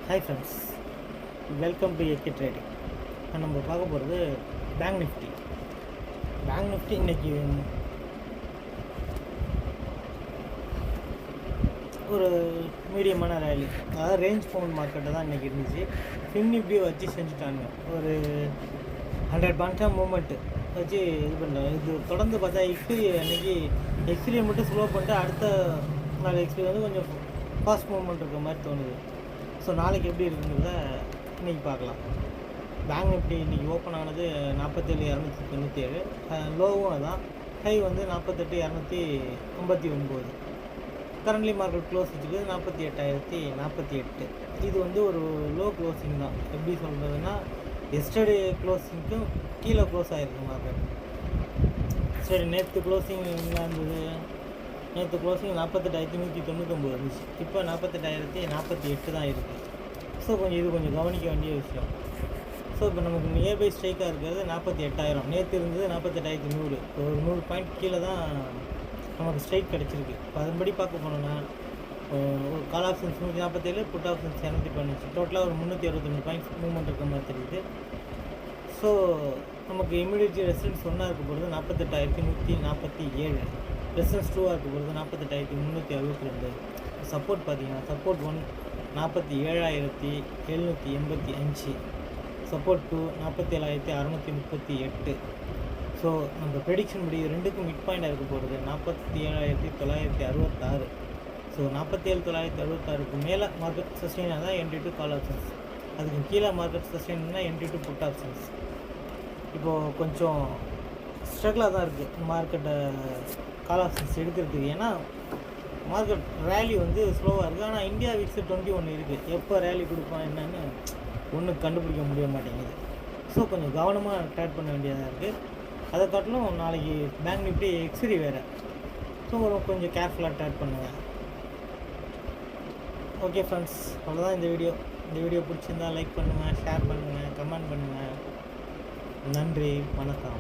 Hi friends, welcome to AK trading. இப்போ நம்ம பார்க்க போகிறது பேங்க் நிஃப்டி. பேங்க் நிஃப்டி இன்றைக்கி ஒரு மீடியமான ரேலி, அதாவது ரேஞ்ச் பவுண்ட் மார்க்கெட்டை தான் இன்றைக்கி இருந்துச்சு. ஃபின் நிஃப்டியை வச்சு செஞ்சுட்டாங்க. ஒரு 100 பாயிண்ட்ஸாக மூமெண்ட்டு வச்சு இது பண்ணுறாங்க. இது தொடர்ந்து பார்த்தா அன்றைக்கி எக்ஸ்பிரியை மட்டும் ஸ்லோ பண்ணிட்டு அடுத்த நாள் எக்ஸ்பிரி வந்து கொஞ்சம் ஃபாஸ்ட் மூவ்மெண்ட் இருக்கிற மாதிரி தோணுது. ஸோ நாளைக்கு எப்படி இருக்குங்கிறத இன்றைக்கி பார்க்கலாம். பேங்க் நிஃப்டி இன்றைக்கி ஓப்பன் ஆனது 47,297, லோவும் அதான். ஹை வந்து 48,259. கரண்ட்லி மார்க்கெட் க்ளோஸ் வச்சுருக்கு 48,048. இது வந்து ஒரு லோ க்ளோசிங் தான். எப்படி சொல்கிறதுனா, எஸ்டர்டே க்ளோசிங்க்கும் கீழே க்ளோஸ் ஆகிருக்கு மார்க்கெட். சரி, நேற்று க்ளோசிங் என்ன இருந்தது? நேற்று க்ளோசிங் 48,199 இருந்துச்சு. இப்போ 48,048 தான் இருக்குது. ஸோ இது கொஞ்சம் கவனிக்க வேண்டிய விஷயம். ஸோ இப்போ நமக்கு நியர்பை ஸ்ட்ரைக்காக இருக்கிறது 48,000. நேற்று இருந்தது 48,100. ஒரு 100 பாயிண்ட் கீழே தான் நமக்கு ஸ்ட்ரைக் கிடச்சிருக்கு. இப்போ அதன்படி பார்க்க போனோன்னா, ஒரு கால் ஆப்ஷன்ஸ் 147, புட் ஆப்ஷன்ஸ் 215, டோட்டலாக ஒரு 362 பாயிண்ட்ஸ் மூவ்மெண்ட் இருக்கிற மாதிரி தெரியுது. ஸோ நமக்கு இமீடியட் ரெசிடன்ஸ் ஒன்றா இருக்க போகிறது 48,147. ரெசிடன்ஸ் 2 இருக்க போகிறது 48,362. சப்போர்ட் பார்த்தீங்கன்னா, சப்போர்ட் 1 47,785, சப்போர்ட் 2 47,638. ஸோ நம்ம ப்ரெடிக்ஷன் படி ரெண்டுக்கும் மிட் பாயிண்டாக இருக்க போகிறது 47,966. ஸோ 47,966க்கு மேலே மார்க்கெட் சஸ்டெயின் ஆனால் என்ட்ரி டு கால் ஆப்ஷன்ஸ், அதுக்கு கீழே மார்க்கெட் சஸ்டெயின்னா என்ட்ரி டு புட் ஆப்ஷன்ஸ். இப்போது கொஞ்சம் ஸ்ட்ரகிளாக தான் இருக்குது மார்க்கெட்டை கால் ஆப்ஷன்ஸ் எடுக்கிறதுக்கு. ஏன்னா மார்க்கெட் ரேலி வந்து ஸ்லோவாக இருக்குது. ஆனால் இந்தியா விக்ஸ் 21 இருக்குது. எப்போ ரேலி கொடுப்பான் என்னன்னு ஒன்றும் கண்டுபிடிக்க முடிய மாட்டேங்குது. ஸோ கொஞ்சம் கவனமாக ட்ரேட் பண்ண வேண்டியதாக இருக்குது. அதை காட்டிலும் நாளைக்கு பேங்க் நிஃப்டி எக்ஸ்பிரி வேறு. ஸோ கொஞ்சம் கேர்ஃபுல்லாக ட்ரேட் பண்ணுவேன். ஓகே ஃப்ரெண்ட்ஸ், அவ்வளோதான் இந்த வீடியோ. இந்த வீடியோ பிடிச்சிருந்தால் லைக் பண்ணுங்கள், ஷேர் பண்ணுங்கள், கமெண்ட் பண்ணுங்கள். நன்றி, வணக்கம்.